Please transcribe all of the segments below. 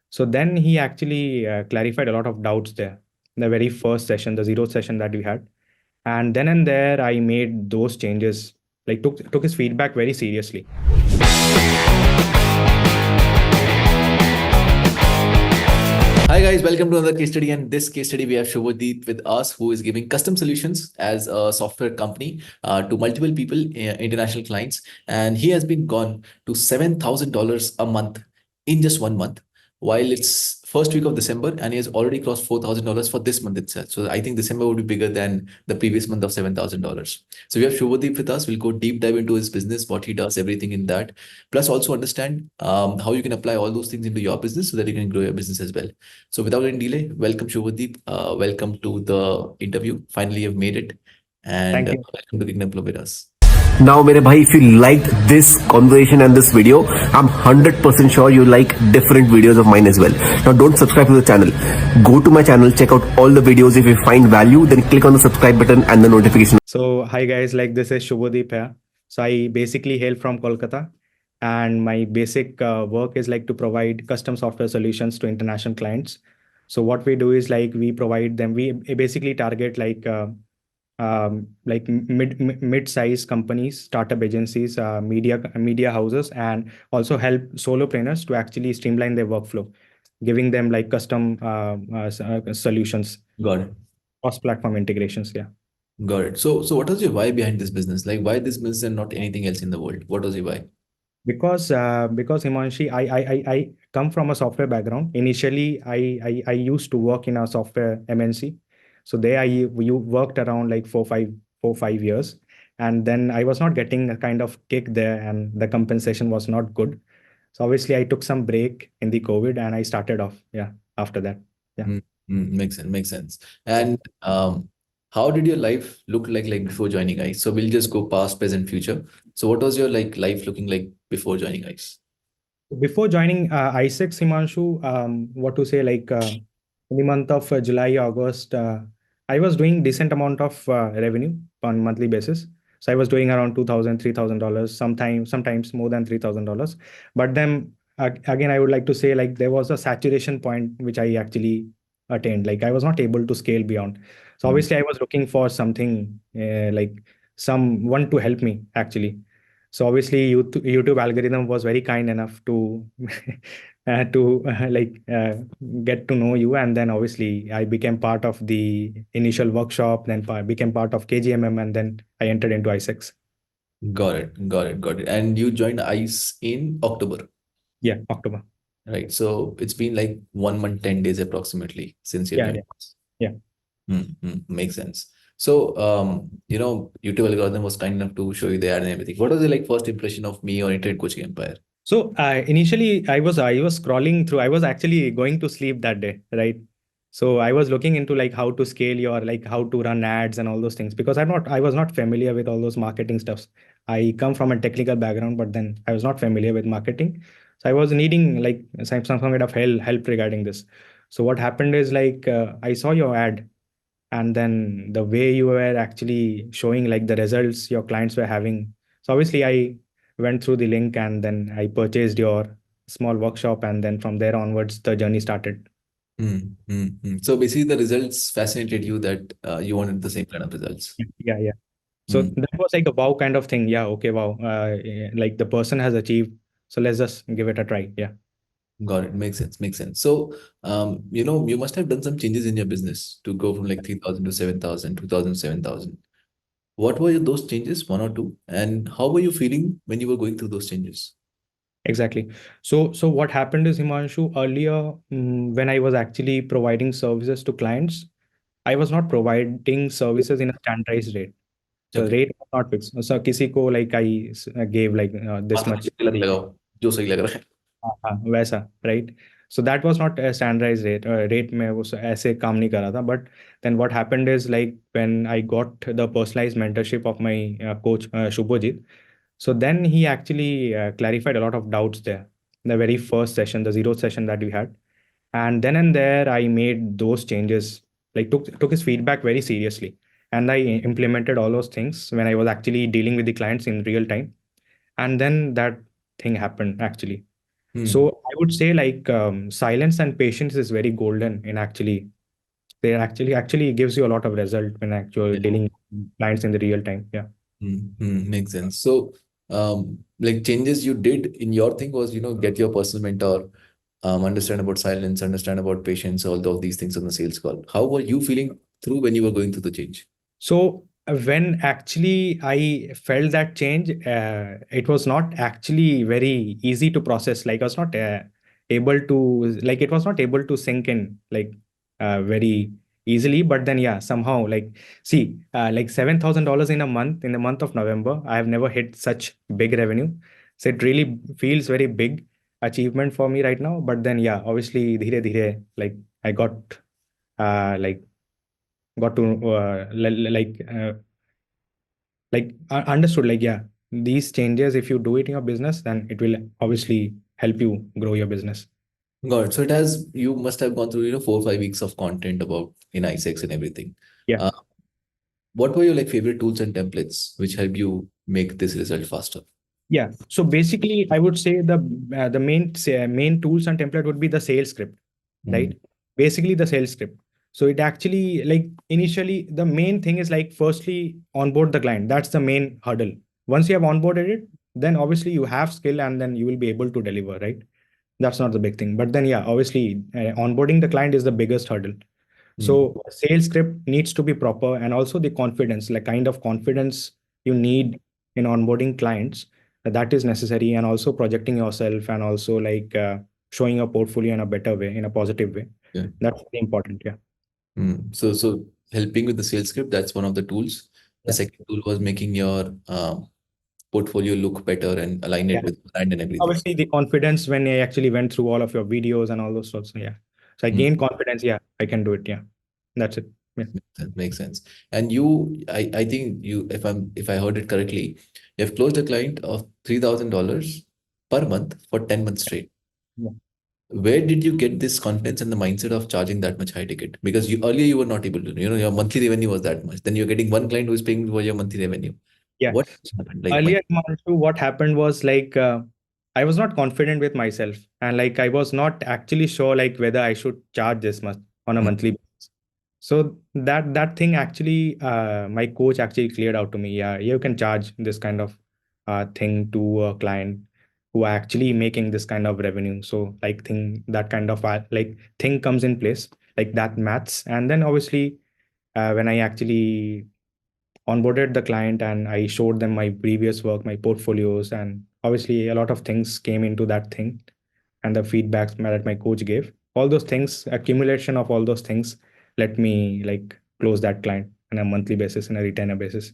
So then he actually clarified a lot of doubts there. The very first session, the zero session that we had, and then and there I made those changes. Like took his feedback very seriously. Hi guys, welcome to another case study. And this case study, we have Shubhodeep with us, who is giving custom solutions as a software company to multiple people, international clients. And he has been gone to $7,000 a month in just 1 month, while it's first week of December, and he has already crossed $4,000 for this month itself. So I think December would be bigger than the previous month of $7,000. So we have Shubhodeep with us. We'll go deep dive into his business, what he does, everything in that. Plus, also understand how you can apply all those things into your business so that you can grow your business as well. So without any delay, welcome Shubhodeep. Welcome to the interview. Finally, you've made it. And Thank you. welcome to Kingdom Club with us. Now, mere bhai, if you liked this conversation and this video, I'm 100% sure you like different videos of mine as well. Now, don't subscribe to the channel. Go to my channel, check out all the videos. If you find value, then click on the subscribe button and the notification. So hi guys, like this is Shubhodeep here. So I basically hail from Kolkata, and my basic work is like to provide custom software solutions to international clients. So what we do is like we provide them. We basically target like mid-sized companies, startup agencies, media houses, and also help solopreneurs to actually streamline their workflow, giving them like custom solutions, Got it. cross-platform integrations. Yeah. Got it. So what was your why behind this business? Like, why this business and not anything else in the world? What was your why? Because Himanshi, I come from a software background. Initially, I used to work in a software MNC. So there you worked around like 4 5 years, and then I was not getting a kind of kick there, and the compensation was not good. So obviously, I took some break in the COVID, and I started off. Yeah, after that. Yeah. Makes sense. Makes sense. And how did your life look like before joining ICE? So we'll just go past, present, future. So what was your life looking like before joining ICE? Before joining I6, Himanshu, what to say, like in the month of July, August, I was doing decent amount of revenue on monthly basis. So I was doing around $2,000, $3,000, sometimes more than $3,000. But then again, I would like to say like there was a saturation point which I actually attained. Like I was not able to scale beyond. So Mm. obviously I was looking for something like someone to help me actually. So obviously, YouTube algorithm was very kind enough to get to know you, and then obviously I became part of the initial workshop, then became part of KGMM, and then I entered into I6. Got it. Got it. Got it. And you joined ICE in October, Yeah, October. right? So it's been like 1 month, 10 days approximately since you've Yeah, joined. yeah, yeah. Makes sense. So, YouTube algorithm was kind enough to show you the ad and everything. What was the first impression of me or Internet Coaching Empire? So initially, I was scrolling through. I was actually going to sleep that day, right? So I was looking into like how to scale your like how to run ads and all those things because I was not familiar with all those marketing stuffs. I come from a technical background, but then I was not familiar with marketing. So I was needing like some kind of help regarding this. So what happened is like I saw your ad, and then the way you were actually showing like the results your clients were having. So obviously I went through the link, and then I purchased your small workshop, and then from there onwards the journey started. So basically, the results fascinated you that you wanted the same kind of results. Yeah, yeah. So Mm, that was like a wow kind of thing. Yeah, okay, wow. Like the person has achieved, so let's just give it a try. Yeah. got it. Makes sense. Makes sense. So, you must have done some changes in your business to go from like 3,000 to 7,000, 2,000, 7,000. What were those changes, one or two? And how were you feeling when you were going through those changes? Exactly. So what happened is, Himanshu, earlier, when I was actually providing services to clients, I was not providing services in a standardized rate. So Okay. rate was not fixed. So किसी को like I gave like this माथा much. पे तिलक लगाओ जो सही लग रहा है. हाँ, वैसा, right? So that was not a standardized rate. Rate में वो ऐसे काम नहीं कर रहा था. But then what happened is like when I got the personalized mentorship of my coach Shubhodeep. So then he actually clarified a lot of doubts there. The very first session, the zero session that we had, and then and there I made those changes. Like took his feedback very seriously, and I implemented all those things when I was actually dealing with the clients in real time. And then that thing happened actually. So I would say like silence and patience is very golden in actually they actually gives you a lot of result when actually Yeah. dealing with clients in the real time. Yeah. Makes sense. So, like changes you did in your thing was, get your personal mentor, understand about silence, understand about patience, all of these things on the sales call. How were you feeling through when you were going through the change? So when actually I felt that change, it was not actually very easy to process. Like I was not able to like it was not able to sink in like very easily. But then yeah, somehow like see like $7,000 in the month of November. I have never hit such big revenue. So it really feels very big achievement for me right now. But then yeah, obviously, dhire dhire, like I like got to understood like yeah, these changes, if you do it in your business, then it will obviously help you grow your business. Got it. So it has, you must have gone through, 4 or 5 weeks of content about in ISEX and everything. Yeah. Uh, what were your like favorite tools and templates which help you make this result faster? Yeah. So basically, I would say the main tools and template would be the sales script, Mm, right? Basically, the sales script. So it actually like initially the main thing is like firstly onboard the client. That's the main hurdle. Once you have onboarded it, then obviously you have skill and then you will be able to deliver, right? That's not the big thing. But then yeah, obviously onboarding the client is the biggest hurdle. mm, So sales script needs to be proper, and also the confidence, like kind of confidence you need in onboarding clients, that is necessary, and also projecting yourself, and also like showing a portfolio in a better way, in a positive way. yeah. That's very important. Yeah. So helping with the sales script, that's one of the tools. The Yeah. second tool was making your portfolio look better and align Yeah. it with brand and everything. Obviously, the confidence when I actually went through all of your videos and all those sorts. Yeah. So I Mm, gained confidence. Yeah, I can do it. Yeah. That's it. Yeah. that makes sense. And I think if I heard it correctly, you have closed a client of $3,000 per month for 10 months straight. Yeah. Where did you get this confidence and the mindset of charging that much high ticket? Because earlier you were not able to, your monthly revenue was that much. Then you're getting one client who is paying for your monthly revenue. Yeah. What happened? Like my Earlier, Himanshu, what happened was like I was not confident with myself, and like I was not actually sure like whether I should charge this much on a Mm, monthly basis. So that thing actually, my coach actually cleared out to me. Yeah, you can charge this kind of thing to a client who are actually making this kind of revenue. So like thing that kind of like thing comes in place, like that maths, and then obviously when I actually onboarded the client and I showed them my previous work, my portfolios, and obviously a lot of things came into that thing and the feedbacks that my coach gave. All those things, accumulation of all those things, let me like close that client on a monthly basis and a retainer basis.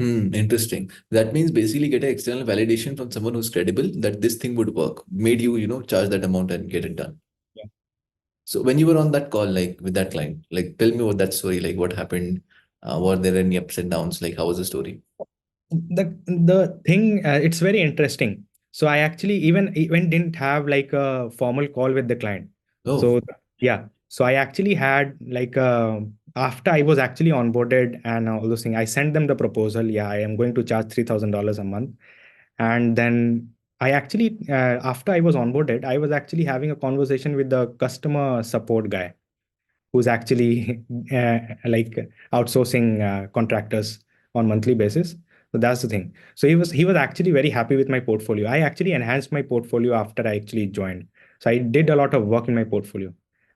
interesting. That means basically get an external validation from someone who's credible that this thing would work. Made you, charge that amount and get it done. Yeah. So when you were on that call, like with that client, like tell me about that story. Like what happened? Were there any ups and downs? Like how was the story? The thing it's very interesting. So I actually even didn't have like a formal call with the client. Oh, So yeah, so I actually had like after I was actually onboarded and all those things, I sent them the proposal. Yeah, I am going to charge $3,000 a month. And then I actually after I was onboarded, I was actually having a conversation with the customer support guy who's actually like outsourcing contractors on monthly basis. So that's the thing. So he was actually very happy with my portfolio. I actually enhanced my portfolio after I actually joined. So I did a lot of work in my portfolio.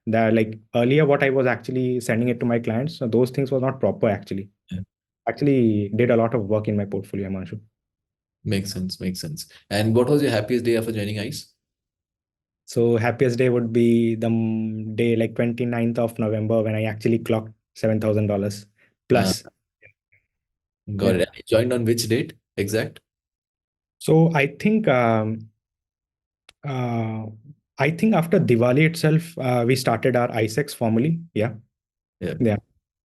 That like earlier, what I was actually sending it to my clients, so those things was not proper actually. yeah. Actually, did a lot of work in my portfolio, Himanshu. Makes sense. Makes sense. And what was your happiest day after joining ICE? So happiest day would be the day like 29th of November when I actually clocked $7,000 Uh, plus. got Yeah. it. And you joined on which date? Exact? So uh, I think after Diwali itself, we started our ISEX formally. Yeah, Yeah. yeah,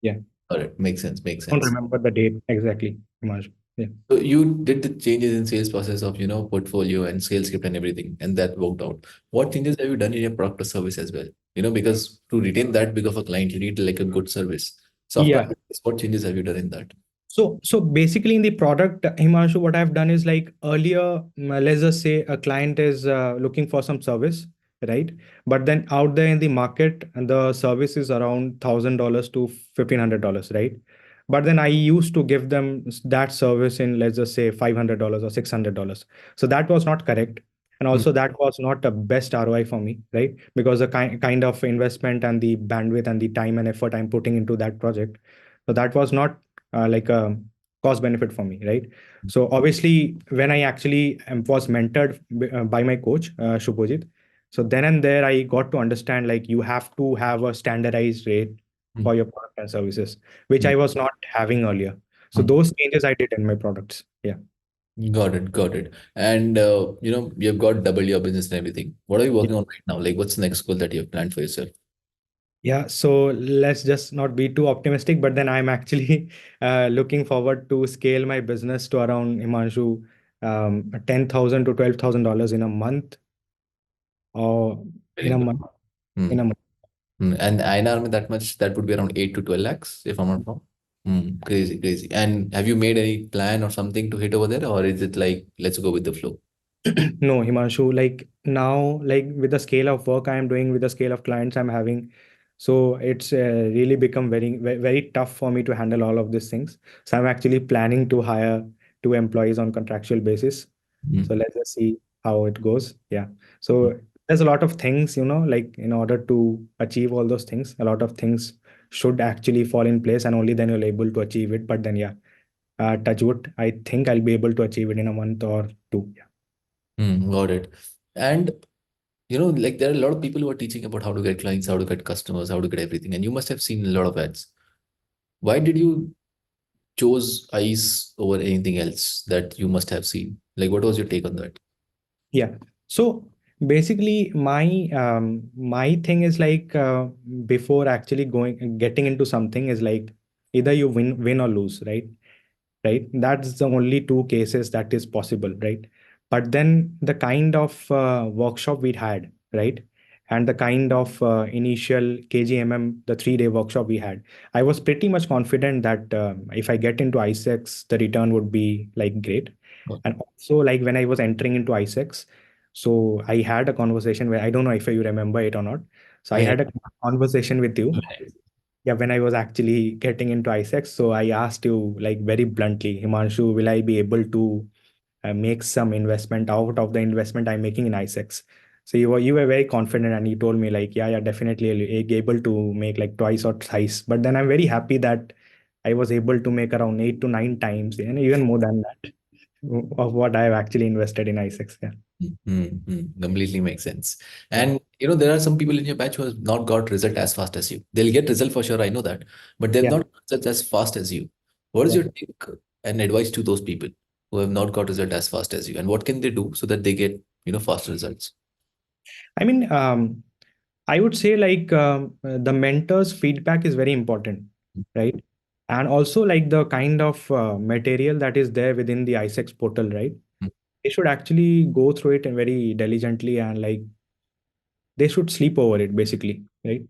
yeah. Got it. Makes sense. Makes Don't sense. remember the date exactly, Himanshu. Yeah. So you did the changes in sales process of, portfolio and sales script and everything, and that worked out. What changes have you done in your product or service as well? Because to retain that big of a client, you need like a good service. So after Yeah. what changes have you done in that? So basically in the product, Himanshu, what I've done is like earlier, let's just say a client is looking for some service, right? But then out there in the market, and the service is around $1,000 to $1,500, right? But then I used to give them that service in, let's just say, $500 or $600. So that was not correct. And Mm, also that was not the best ROI for me, right? Because the kind of investment and the bandwidth and the time and effort I'm putting into that project. So that was not like a cost benefit for me, right? So obviously when I actually was mentored by my coach, Shubhodeep, so then and there I got to understand like you have to have a standardized rate mm, for your product and services, which mm, I was not having earlier. So mm. those changes I did in my products. Yeah. Got it, got it. And you've got double your business and everything. What are you working on right now? Like, what's the next goal that you have planned for yourself? Yeah, so let's just not be too optimistic, but then I'm actually looking forward to scale my business to around, Himanshu, 10,000 to $12,000 in a month, or in Very a good. month, in a Mm. month. And INR में that much, that would be around 8 to 12 lakhs, if I'm not wrong. Crazy, crazy. And have you made any plan or something to hit over there, or is it like, let's go with the flow? No, Himanshu, like now, like with the scale of work I am doing, with the scale of clients I'm having, so it's really become very tough for me to handle all of these things. So I'm actually planning to hire two employees on contractual basis. So Mm. let's just see how it goes. Yeah. So there's a lot of things, like in order to achieve all those things, a lot of things should actually fall in place, and only then you're able to achieve it. But then, yeah, touch wood, I think I'll be able to achieve it in a month or two. Yeah. Got it. And like there are a lot of people who are teaching about how to get clients, how to get customers, how to get everything. And you must have seen a lot of ads. Why did you chose ICE over anything else that you must have seen? Like, what was your take on that? Yeah. So basically, my thing is like, before actually getting into something is like either you win or lose, right? Right? That's the only two cases that is possible, right? But then the kind of workshop we had, right? And the kind of initial KGMM, the 3-day workshop we had, I was pretty much confident that if I get into ISEX, the return would be like great. Oh, And also, like when I was entering into ISEX, so I had a conversation where I don't know if you remember it or not. So I I had a conversation with you, yeah, when I was actually getting into ISEX. So I asked you like very bluntly, Himanshu, will I be able to make some investment out of the investment I'm making in ISEX? So you were very confident, and you told me like, yeah, definitely I'll be able to make like twice or thrice. But then I'm very happy that I was able to make around 8 to 9 times, and even more than that, of what I've actually invested in ISEX. Yeah. Completely makes sense. And there are some people in your batch who have not got result as fast as you. They'll get result for sure, I know that, but they've Yeah. not got results as fast as you. What is Yeah. your take and advice to those people who have not got result as fast as you, and what can they do so that they get faster results? I mean, I would say like, the mentor's feedback is very important, right? And also like the kind of material that is there within the ISEX portal, right? They should actually go through it and very diligently, and like they should sleep over it basically, right?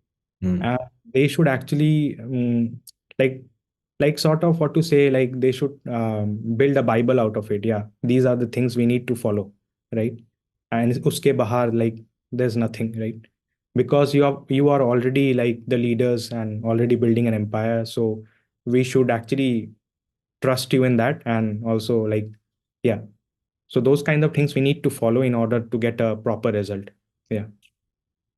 Mm, And they should actually, like sort of what to say, like they should build a Bible out of it. Yeah, these are the things we need to follow, right? And uske bahar, like there's nothing, right? Because you are already like the leaders and already building an empire, so we should actually trust you in that. And also like, yeah, so those kind of things we need to follow in order to get a proper result. Yeah.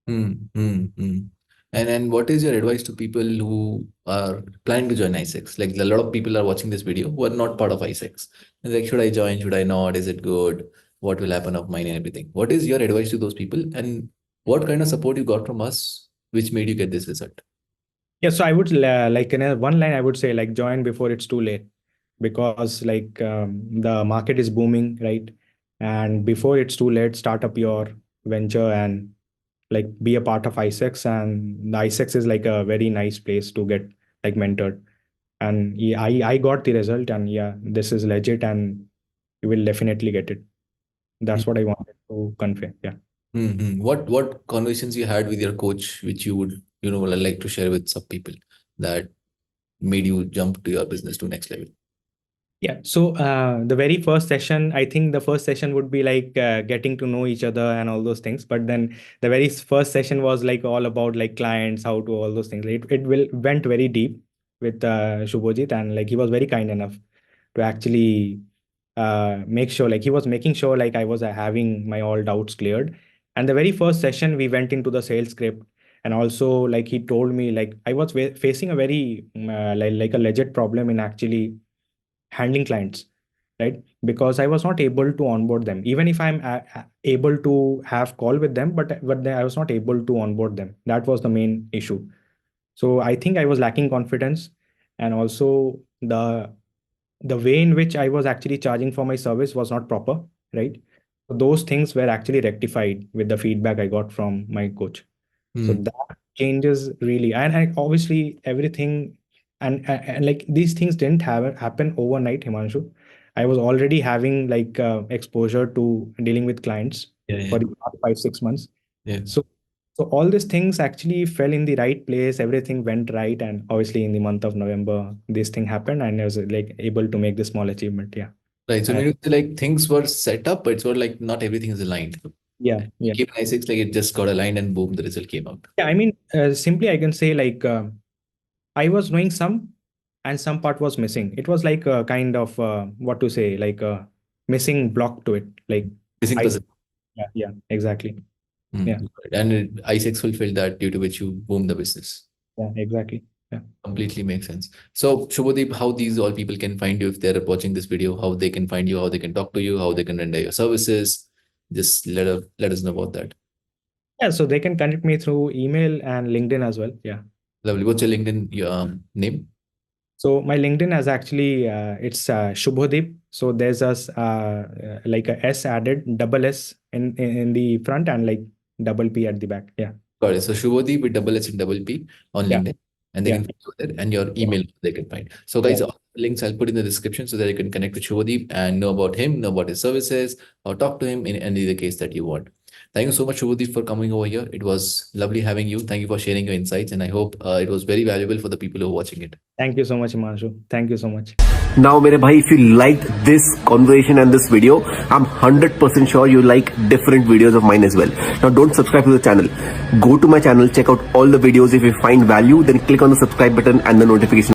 mm, mm, mm. And what is your advice to people who are planning to join ISEX? Like a lot of people are watching this video who are not part of ISEX. And like, should I join? Should I not? Is it good? What will happen of mine and everything? What is your advice to those people? And what kind of support you got from us, which made you get this result? Yeah, so I would like in one line, I would say like join before it's too late, because like, the market is booming, right? And before it's too late, start up your venture and like be a part of ISEX. And the ISEX is like a very nice place to get like mentored. And yeah, I got the result, and yeah, this is legit, and you will definitely get it. That's what I wanted to convey. Yeah. What conversations you had with your coach, which you would like to share with some people that made you jump to your business to next level? Yeah. So the very first session, I think the first session would be like getting to know each other and all those things. But then the very first session was like all about like clients, how to all those things. It went very deep with Shubhojit, and like he was very kind enough to actually make sure, like he was making sure like I was having my all doubts cleared. And the very first session we went into the sales script, and also like he told me like I was facing a very like a legit problem in actually handling clients, right? Because I was not able to onboard them, even if I'm able to have call with them, but then I was not able to onboard them. That was the main issue. So I think I was lacking confidence, and also the way in which I was actually charging for my service was not proper, right? So those things were actually rectified with the feedback I got from my coach. So Hmm. that changes really, and obviously everything, and like these things didn't happen overnight, Himanshu. I was already having like exposure to dealing with clients Yeah, yeah, for the past 5 6 months. yeah. So so all these things actually fell in the right place. Everything went right, and obviously in the month of November, this thing happened, and I was like able to make this small achievement. Yeah, Right. So and when you say like things were set up, but it's sort of like not everything is aligned. yeah, You yeah, keep I6, like it just got aligned and boom, the result came out. yeah. I mean, simply I can say like. I was knowing some, and some part was missing. It was like a kind of what to say, like a missing block to it. Like Missing I, puzzle. yeah, yeah, exactly. Hmm. Yeah, And I6 fulfilled that, due to which you boom the business. yeah, exactly. Yeah. Completely makes sense. So, Shubhodeep, how these all people can find you if they're watching this video, how they can find you, how they can talk to you, how they can render your services. Just let us know about that. Yeah. So they can connect me through email and LinkedIn as well. Yeah. Lovely. What's your LinkedIn name? So my LinkedIn is actually it's Shubhodeep. So there's like a S added, double S in the front, and like double P at the back. Yeah. Got it. So Shubhodeep with double S and double P on Yeah. LinkedIn, and they Yeah. can find you there, and your Yeah. email they can find. So, Yeah. guys, all the links I'll put in the description so that you can connect with Shubhodeep and know about him, know about his services, or talk to him in any the case that you want. Thank you so much, Shubhodeep, for coming over here. It was lovely having you. Thank you for sharing your insights, and I hope it was very valuable for the people who are watching it. Thank you so much, Himanshu. Thank you so much. Now, mere bhai, if you liked this conversation and this video, I'm 100% sure you like different videos of mine as well. Now, don't subscribe to the channel. Go to my channel, check out all the videos. If you find value, then click on the subscribe button and the notification